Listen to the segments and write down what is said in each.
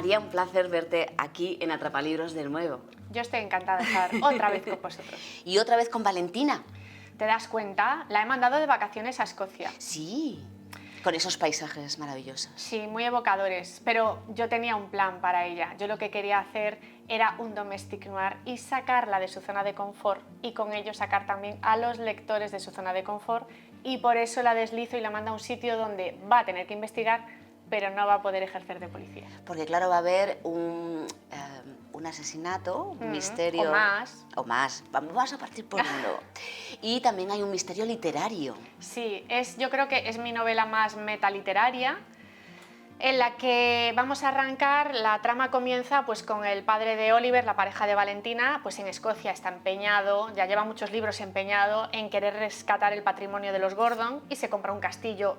María, un placer verte aquí en Atrapalibros de nuevo. Yo estoy encantada de estar otra vez con vosotros. Y otra vez con Valentina. ¿Te das cuenta? La he mandado de vacaciones a Escocia. Sí, con esos paisajes maravillosos. Sí, muy evocadores, pero yo tenía un plan para ella. Yo lo que quería hacer era un domestic noir y sacarla de su zona de confort y con ello sacar también a los lectores de su zona de confort, y por eso la deslizo y la mando a un sitio donde va a tener que investigar, pero no va a poder ejercer de policía. Porque claro, va a haber un asesinato, un misterio... O más. O más. Vamos a partir por uno. Y también hay un misterio literario. Sí, yo creo que es mi novela más metaliteraria, en la que vamos a arrancar. La trama comienza pues con el padre de Oliver, la pareja de Valentina, pues en Escocia está empeñado, ya lleva muchos libros empeñado en querer rescatar el patrimonio de los Gordon, y se compra un castillo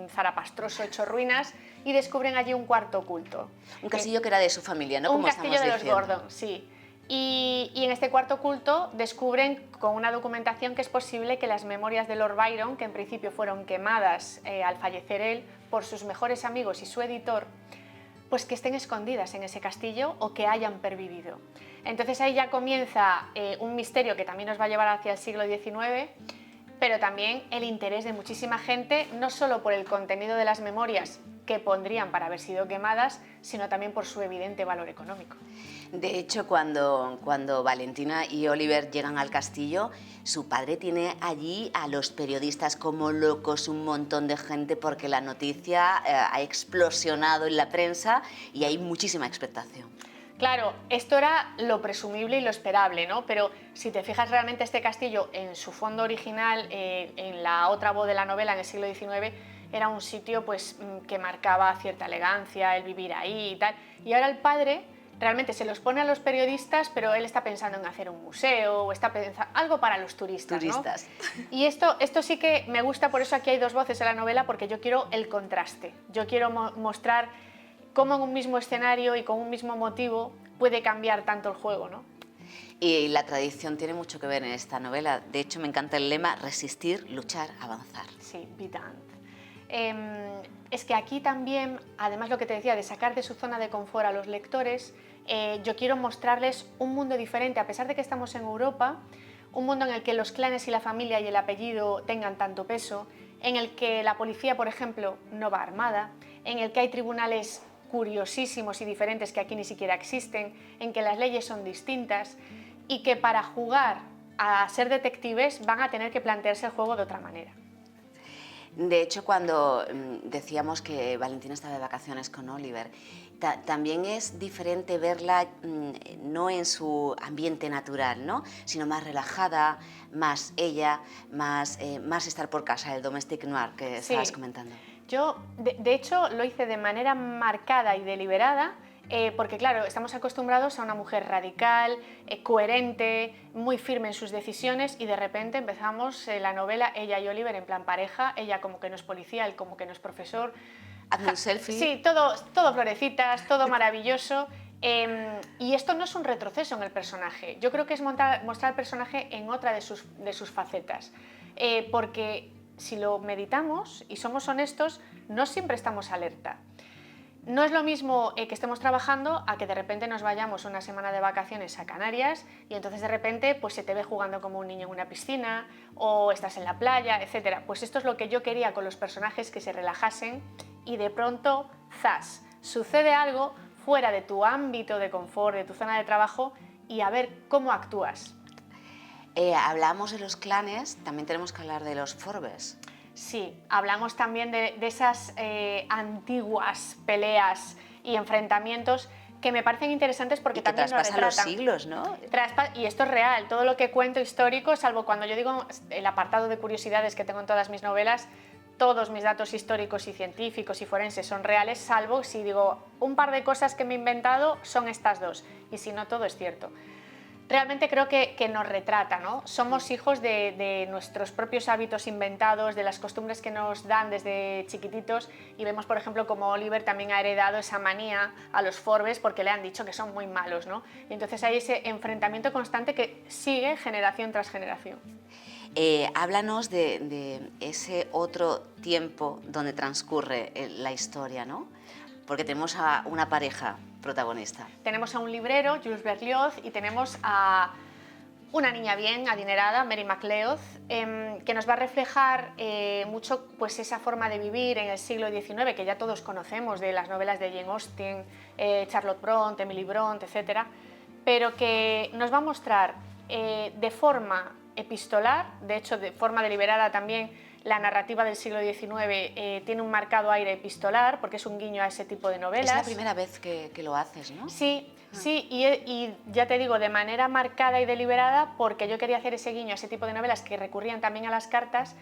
zarapastroso hecho ruinas y descubren allí un cuarto oculto. Un castillo que era de su familia, ¿no? Un Como castillo de los diciendo. Gordon, sí. Y en este cuarto oculto descubren con una documentación que es posible que las memorias de Lord Byron, que en principio fueron quemadas al fallecer él por sus mejores amigos y su editor, pues que estén escondidas en ese castillo o que hayan pervivido. Entonces ahí ya comienza un misterio que también nos va a llevar hacia el siglo XIX, pero también el interés de muchísima gente, no solo por el contenido de las memorias que pondrían para haber sido quemadas, sino también por su evidente valor económico. De hecho, cuando Valentina y Oliver llegan al castillo, su padre tiene allí a los periodistas como locos, un montón de gente, porque la noticia ha explosionado en la prensa y hay muchísima expectación. Claro, esto era lo presumible y lo esperable, ¿no? Pero si te fijas, realmente este castillo, en su fondo original, en la otra voz de la novela, en el siglo XIX, era un sitio pues, que marcaba cierta elegancia, el vivir ahí y tal. Y ahora el padre realmente se los pone a los periodistas, pero él está pensando en hacer un museo, o está pensando algo para los turistas, ¿no? Y esto sí que me gusta, por eso aquí hay dos voces en la novela, porque yo quiero el contraste. Yo quiero mostrar cómo en un mismo escenario y con un mismo motivo puede cambiar tanto el juego, ¿no? Y la tradición tiene mucho que ver en esta novela. De hecho, me encanta el lema: resistir, luchar, avanzar. Sí, Vitant. Es que aquí también, además lo que te decía, de sacar de su zona de confort a los lectores, yo quiero mostrarles un mundo diferente, a pesar de que estamos en Europa, un mundo en el que los clanes y la familia y el apellido tengan tanto peso, en el que la policía, por ejemplo, no va armada, en el que hay tribunales curiosísimos y diferentes que aquí ni siquiera existen, en que las leyes son distintas y que para jugar a ser detectives van a tener que plantearse el juego de otra manera. De hecho, cuando decíamos que Valentina estaba de vacaciones con Oliver, también es diferente verla no en su ambiente natural, ¿no? Sino más relajada, más ella, más estar por casa, el domestic noir que estabas comentando. Yo, de hecho, lo hice de manera marcada y deliberada, porque claro, estamos acostumbrados a una mujer radical, coherente, muy firme en sus decisiones, y de repente empezamos la novela, ella y Oliver en plan pareja, ella como que no es policía, él como que no es profesor. Hazme un selfie. Sí, todo florecitas, todo maravilloso. Y esto no es un retroceso en el personaje, yo creo que es mostrar al personaje en otra de sus facetas, porque si lo meditamos y somos honestos, no siempre estamos alerta. No es lo mismo que estemos trabajando a que de repente nos vayamos una semana de vacaciones a Canarias y entonces de repente pues se te ve jugando como un niño en una piscina, o estás en la playa, etc. Pues esto es lo que yo quería con los personajes, que se relajasen, y de pronto, ¡zas!, sucede algo fuera de tu ámbito de confort, de tu zona de trabajo, y a ver cómo actúas. Hablamos de los clanes, también tenemos que hablar de los Forbes. Sí, hablamos también de esas antiguas peleas y enfrentamientos que me parecen interesantes, porque también nos retratan los siglos, ¿no? Y esto es real, todo lo que cuento histórico, salvo cuando yo digo el apartado de curiosidades que tengo en todas mis novelas, todos mis datos históricos y científicos y forenses son reales, salvo si digo un par de cosas que me he inventado son estas dos, y si no, todo es cierto. Realmente creo que nos retrata, ¿no? Somos hijos de nuestros propios hábitos inventados, de las costumbres que nos dan desde chiquititos, y vemos, por ejemplo, como Oliver también ha heredado esa manía a los Forbes porque le han dicho que son muy malos, ¿no? Y entonces hay ese enfrentamiento constante que sigue generación tras generación. Háblanos de ese otro tiempo donde transcurre la historia, ¿no? Porque tenemos a una pareja protagonista? Tenemos a un librero, Jules Berlioz, y tenemos a una niña bien adinerada, Mary MacLeod, que nos va a reflejar mucho pues, esa forma de vivir en el siglo XIX, que ya todos conocemos de las novelas de Jane Austen, Charlotte Brontë, Emily Brontë, etc., pero que nos va a mostrar de forma epistolar, de hecho de forma deliberada también, la narrativa del siglo XIX tiene un marcado aire epistolar, porque es un guiño a ese tipo de novelas. Es la primera vez que lo haces, ¿no? Sí, sí, y ya te digo, de manera marcada y deliberada, porque yo quería hacer ese guiño a ese tipo de novelas que recurrían también a las cartas,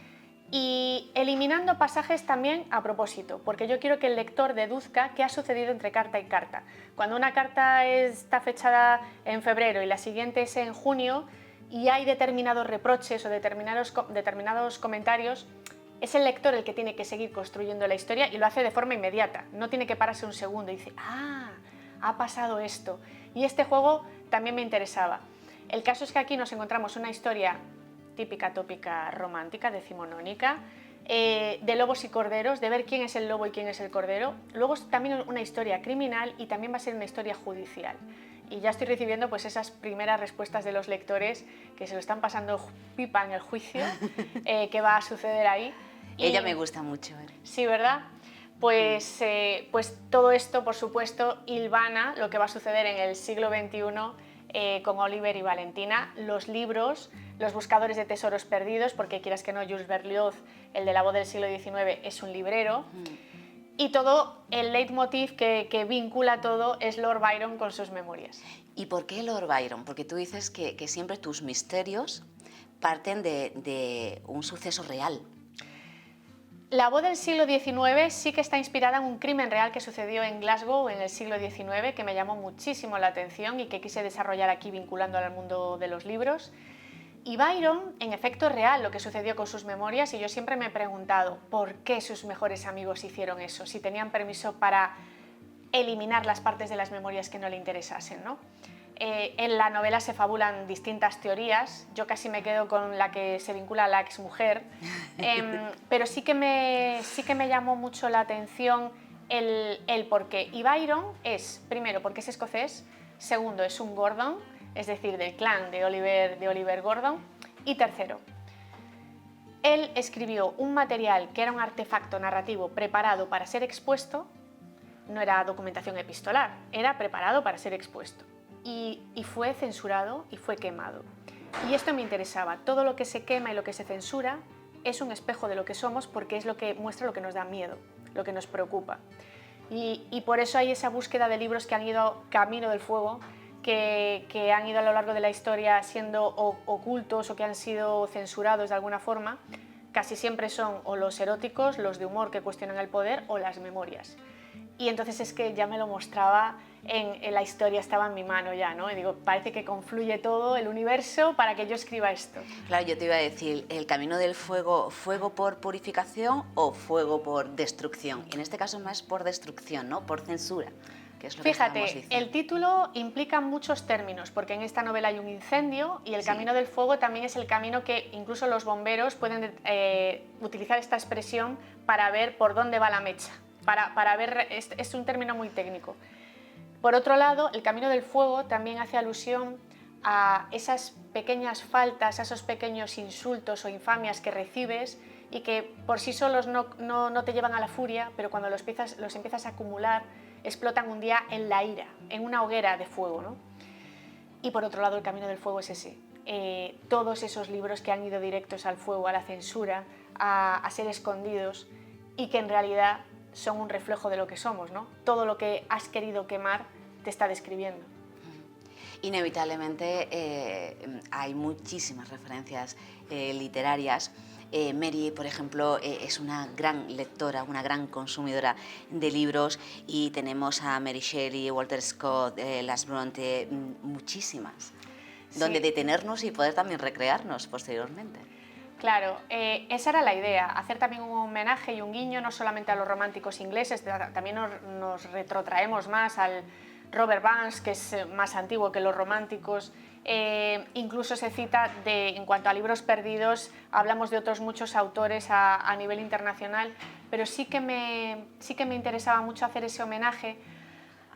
y eliminando pasajes también a propósito, porque yo quiero que el lector deduzca qué ha sucedido entre carta y carta. Cuando una carta está fechada en febrero y la siguiente es en junio, y hay determinados reproches o determinados comentarios, es el lector el que tiene que seguir construyendo la historia y lo hace de forma inmediata, no tiene que pararse un segundo y dice, ¡ah! Ha pasado esto. Y este juego también me interesaba. El caso es que aquí nos encontramos una historia típica, tópica, romántica, decimonónica, de lobos y corderos, de ver quién es el lobo y quién es el cordero. Luego también una historia criminal y también va a ser una historia judicial. Y ya estoy recibiendo pues esas primeras respuestas de los lectores que se lo están pasando pipa en el juicio, qué va a suceder ahí. Ella me gusta mucho. Sí, ¿verdad? Pues todo esto, por supuesto, hilvana lo que va a suceder en el siglo XXI con Oliver y Valentina, los libros, los buscadores de tesoros perdidos, porque quieras que no, Jules Berlioz, el de la voz del siglo XIX, es un librero, y todo el leitmotiv que vincula todo es Lord Byron con sus memorias. ¿Y por qué Lord Byron? Porque tú dices que siempre tus misterios parten de un suceso real. La voz del siglo XIX sí que está inspirada en un crimen real que sucedió en Glasgow en el siglo XIX, que me llamó muchísimo la atención y que quise desarrollar aquí vinculándolo al mundo de los libros. Y Byron, en efecto, es real lo que sucedió con sus memorias, y yo siempre me he preguntado por qué sus mejores amigos hicieron eso, si tenían permiso para eliminar las partes de las memorias que no le interesasen, ¿no? En la novela se fabulan distintas teorías, yo casi me quedo con la que se vincula a la exmujer, pero sí que me llamó mucho la atención el porqué. Y Byron es, primero, porque es escocés, segundo, es un Gordon, es decir, del clan de Oliver Gordon, y tercero, él escribió un material que era un artefacto narrativo preparado para ser expuesto, no era documentación epistolar, era preparado para ser expuesto. Y fue censurado y fue quemado. Y esto me interesaba. Todo lo que se quema y lo que se censura es un espejo de lo que somos, porque es lo que muestra lo que nos da miedo, lo que nos preocupa. Y por eso hay esa búsqueda de libros que han ido camino del fuego, que han ido a lo largo de la historia siendo ocultos o que han sido censurados de alguna forma. Casi siempre son o los eróticos, los de humor que cuestionan el poder, o las memorias. Y entonces es que ya me lo mostraba, en la historia estaba en mi mano ya, ¿no? Y digo, parece que confluye todo el universo para que yo escriba esto. Claro, yo te iba a decir, ¿el camino del fuego, fuego por purificación o fuego por destrucción? En este caso más por destrucción, ¿no? Por censura, que es lo que estábamos diciendo. El título implica muchos términos, porque en esta novela hay un incendio y el camino del fuego también es el camino que incluso los bomberos pueden utilizar esta expresión para ver por dónde va la mecha. Para ver, es un término muy técnico. Por otro lado, el camino del fuego también hace alusión a esas pequeñas faltas, a esos pequeños insultos o infamias que recibes y que por sí solos no te llevan a la furia, pero cuando los empiezas a acumular, explotan un día en la ira, en una hoguera de fuego, ¿no? Y por otro lado, el camino del fuego es ese. Todos esos libros que han ido directos al fuego, a la censura, a ser escondidos, y que en realidad son un reflejo de lo que somos, ¿no? Todo lo que has querido quemar te está describiendo. Inevitablemente hay muchísimas referencias literarias. Mary, por ejemplo, es una gran lectora, una gran consumidora de libros, y tenemos a Mary Shelley, Walter Scott, las Brontë, muchísimas, donde detenernos y poder también recrearnos posteriormente. Claro, esa era la idea, hacer también un homenaje y un guiño no solamente a los románticos ingleses, también nos retrotraemos más al Robert Burns, que es más antiguo que los románticos. Incluso se cita, en cuanto a libros perdidos, hablamos de otros muchos autores a nivel internacional, pero sí que me interesaba mucho hacer ese homenaje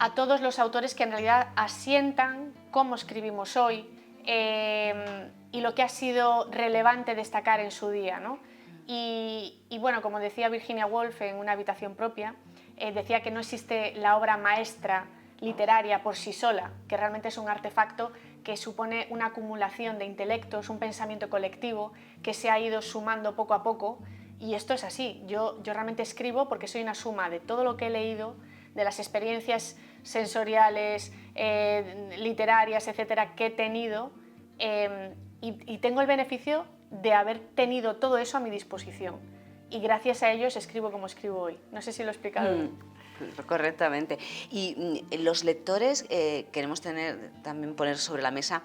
a todos los autores que en realidad asientan cómo escribimos hoy y lo que ha sido relevante destacar en su día, ¿no? Y bueno, como decía Virginia Woolf en Una habitación propia, decía que no existe la obra maestra literaria por sí sola, que realmente es un artefacto que supone una acumulación de intelectos, un pensamiento colectivo que se ha ido sumando poco a poco, y esto es así. Yo realmente escribo porque soy una suma de todo lo que he leído, de las experiencias sensoriales, literarias, etcétera, que he tenido, y tengo el beneficio de haber tenido todo eso a mi disposición. Y gracias a ellos escribo como escribo hoy. No sé si lo he explicado bien. Correctamente. Y los lectores, queremos también poner sobre la mesa,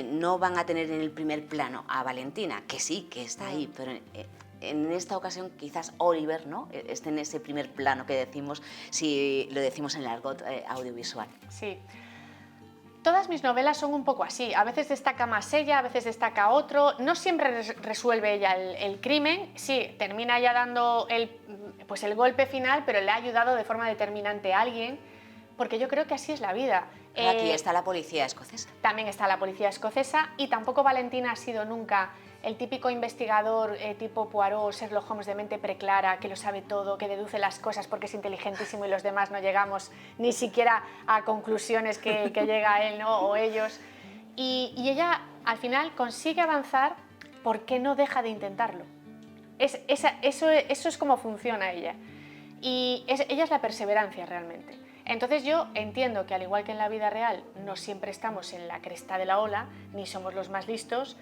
no van a tener en el primer plano a Valentina, que sí, que está ahí, pero en esta ocasión quizás Oliver, ¿no?, esté en ese primer plano que decimos, si lo decimos en el argot audiovisual. Sí. Todas mis novelas son un poco así, a veces destaca más ella, a veces destaca otro, no siempre resuelve ella el crimen, sí, termina ya dando pues el golpe final, pero le ha ayudado de forma determinante a alguien, porque yo creo que así es la vida. Aquí está la policía escocesa. También está la policía escocesa, y tampoco Valentina ha sido nunca el típico investigador tipo Poirot o Sherlock Holmes de mente preclara, que lo sabe todo, que deduce las cosas porque es inteligentísimo y los demás no llegamos ni siquiera a conclusiones que llega él, ¿no?, o ellos. Y ella al final consigue avanzar porque no deja de intentarlo. Eso es como funciona ella. Y ella es la perseverancia realmente. Entonces yo entiendo que al igual que en la vida real no siempre estamos en la cresta de la ola, ni somos los más listos,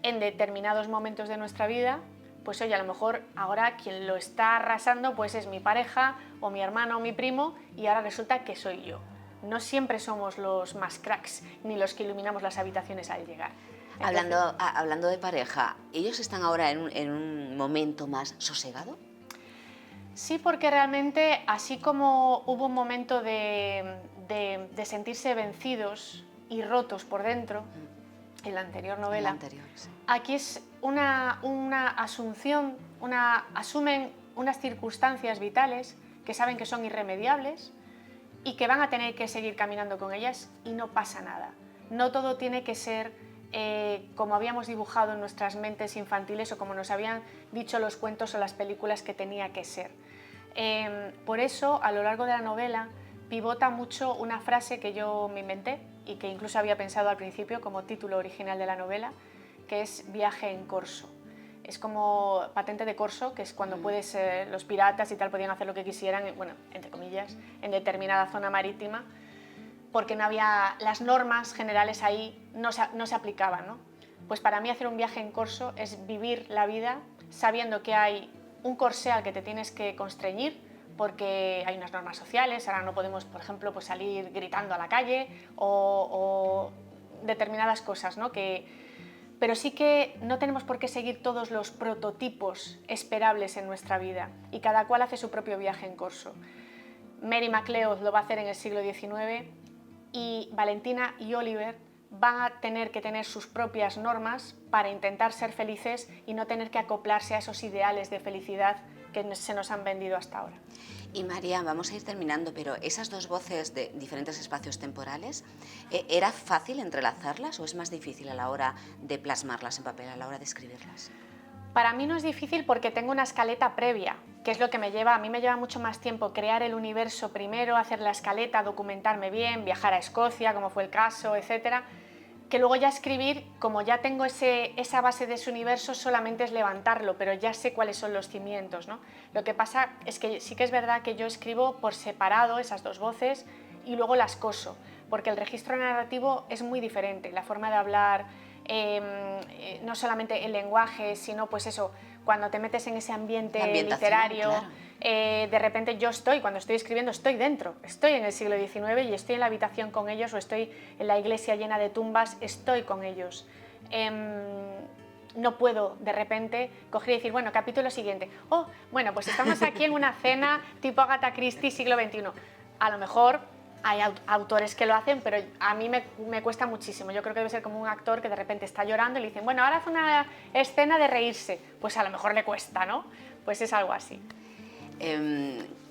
en determinados momentos de nuestra vida, pues oye, a lo mejor ahora quien lo está arrasando pues es mi pareja o mi hermano o mi primo, y ahora resulta que soy yo. No siempre somos los más cracks ni los que iluminamos las habitaciones al llegar. Entonces, hablando de pareja, ¿ellos están ahora en un momento más sosegado? Sí, porque realmente, así como hubo un momento de sentirse vencidos y rotos por dentro, en la anterior novela, Sí. Aquí es una asunción, asumen unas circunstancias vitales que saben que son irremediables y que van a tener que seguir caminando con ellas, y no pasa nada. No todo tiene que ser como habíamos dibujado en nuestras mentes infantiles o como nos habían dicho los cuentos o las películas que tenía que ser. Por eso, a lo largo de la novela, pivota mucho una frase que yo me inventé y que incluso había pensado al principio como título original de la novela, que es Viaje en corso. Es como patente de corso, que es cuando los piratas y tal podían hacer lo que quisieran, bueno, entre comillas, en determinada zona marítima, porque no había, las normas generales ahí no se aplicaban, ¿no? Pues para mí hacer un viaje en corso es vivir la vida sabiendo que hay un corsé al que te tienes que constreñir, porque hay unas normas sociales, ahora no podemos, por ejemplo, pues salir gritando a la calle o determinadas cosas, ¿no? Pero sí que no tenemos por qué seguir todos los prototipos esperables en nuestra vida, y cada cual hace su propio viaje en corso. Mary MacLeod lo va a hacer en el siglo XIX, y Valentina y Oliver van a tener que tener sus propias normas para intentar ser felices y no tener que acoplarse a esos ideales de felicidad que se nos han vendido hasta ahora. Y María, vamos a ir terminando, pero esas dos voces de diferentes espacios temporales, ¿era fácil entrelazarlas o es más difícil a la hora de plasmarlas en papel, a la hora de escribirlas? Para mí no es difícil porque tengo una escaleta previa, que es lo que a mí me lleva mucho más tiempo crear el universo primero, hacer la escaleta, documentarme bien, viajar a Escocia, como fue el caso, etcétera, que luego ya escribir, como ya tengo esa base de ese universo, solamente es levantarlo, pero ya sé cuáles son los cimientos, ¿no? Lo que pasa es que sí que es verdad que yo escribo por separado esas dos voces y luego las coso, porque el registro narrativo es muy diferente, la forma de hablar, no solamente el lenguaje, sino pues eso, cuando te metes en ese ambiente literario, claro. De repente cuando estoy escribiendo, estoy dentro, estoy en el siglo XIX y estoy en la habitación con ellos, o estoy en la iglesia llena de tumbas, estoy con ellos. No puedo de repente coger y decir, bueno, capítulo siguiente, bueno, pues estamos aquí en una cena tipo Agatha Christie, siglo XXI. A lo mejor hay autores que lo hacen, pero a mí me cuesta muchísimo. Yo creo que debe ser como un actor que de repente está llorando y le dicen, bueno, ahora haz una escena de reírse. Pues a lo mejor le cuesta, ¿no? Pues es algo así.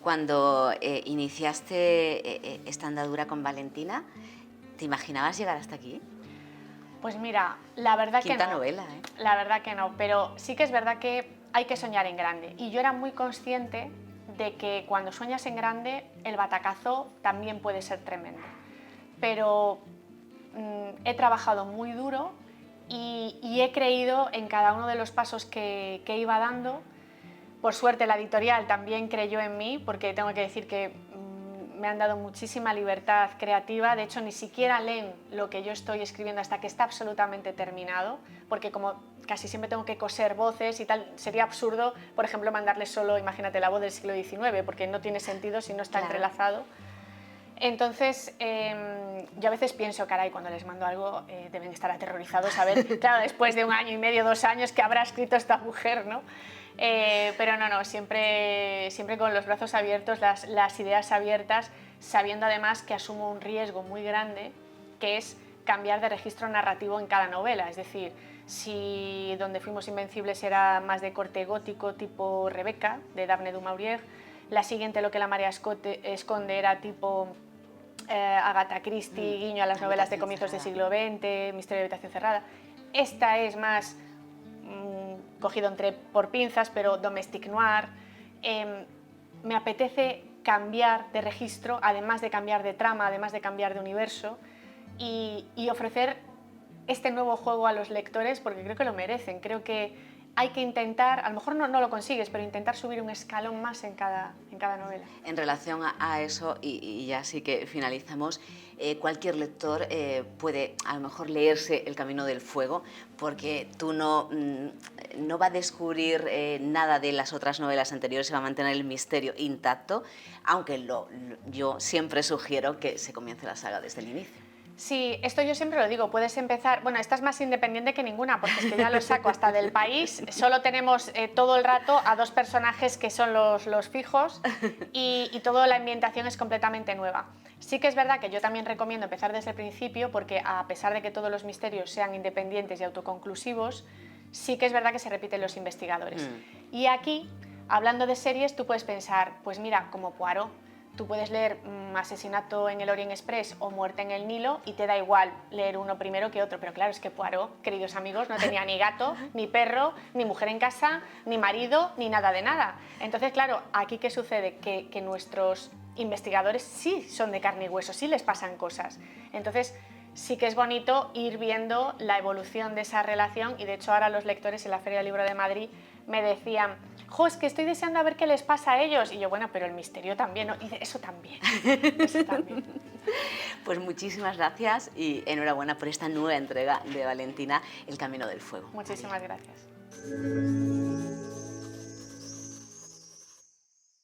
Cuando iniciaste esta andadura con Valentina, ¿te imaginabas llegar hasta aquí? Pues mira, la verdad que no. Quinta novela, ¿eh? La verdad que no, pero sí que es verdad que hay que soñar en grande. Y yo era muy consciente de que cuando sueñas en grande, el batacazo también puede ser tremendo. Pero he trabajado muy duro y he creído en cada uno de los pasos que iba dando. Por suerte la editorial también creyó en mí, porque tengo que decir que me han dado muchísima libertad creativa. De hecho, ni siquiera leen lo que yo estoy escribiendo hasta que está absolutamente terminado, porque como casi siempre tengo que coser voces y tal, sería absurdo, por ejemplo, mandarles solo, imagínate, la voz del siglo XIX, porque no tiene sentido si no está entrelazado. Entonces, yo a veces pienso, caray, cuando les mando algo deben estar aterrorizados a ver, claro, después de 1 año y medio, 2 años, que habrá escrito esta mujer, ¿no? Pero no, siempre con los brazos abiertos, las ideas abiertas, sabiendo además que asumo un riesgo muy grande, que es cambiar de registro narrativo en cada novela. Es decir, si Donde fuimos invencibles era más de corte gótico tipo Rebeca, de Daphne du Maurier, la siguiente, Lo que la marea esconde, era tipo Agatha Christie, guiño a las novelas de comienzos del siglo XX, Misterio de habitación cerrada. Esta es más cogido por pinzas, pero domestic noir. Me apetece cambiar de registro, además de cambiar de trama, además de cambiar de universo, y ofrecer este nuevo juego a los lectores, porque creo que lo merecen. Creo que hay que intentar, a lo mejor no lo consigues, pero intentar subir un escalón más en cada novela. En relación a eso, y ya sí que finalizamos, cualquier lector puede a lo mejor leerse El camino del fuego, porque tú no va a descubrir nada de las otras novelas anteriores, se va a mantener el misterio intacto, aunque yo siempre sugiero que se comience la saga desde el inicio. Sí, esto yo siempre lo digo, puedes empezar, bueno, esta es más independiente que ninguna, porque es que ya lo saco hasta del País, solo tenemos todo el rato a 2 personajes que son los fijos y toda la ambientación es completamente nueva. Sí que es verdad que yo también recomiendo empezar desde el principio, porque a pesar de que todos los misterios sean independientes y autoconclusivos, sí que es verdad que se repiten los investigadores. Y aquí, hablando de series, tú puedes pensar, pues mira, como Poirot, tú puedes leer Asesinato en el Orient Express o Muerte en el Nilo y te da igual leer uno primero que otro, pero claro, es que Poirot, queridos amigos, no tenía ni gato, ni perro, ni mujer en casa, ni marido, ni nada de nada. Entonces, claro, ¿aquí qué sucede? Que nuestros investigadores sí son de carne y hueso, sí les pasan cosas. Entonces, sí que es bonito ir viendo la evolución de esa relación y de hecho ahora los lectores en la Feria del Libro de Madrid me decían: jo, es que estoy deseando a ver qué les pasa a ellos. Y yo, bueno, pero el misterio también, ¿no? Y dice, eso también, eso también. Pues muchísimas gracias y enhorabuena por esta nueva entrega de Valentina, El camino del fuego. Muchísimas gracias.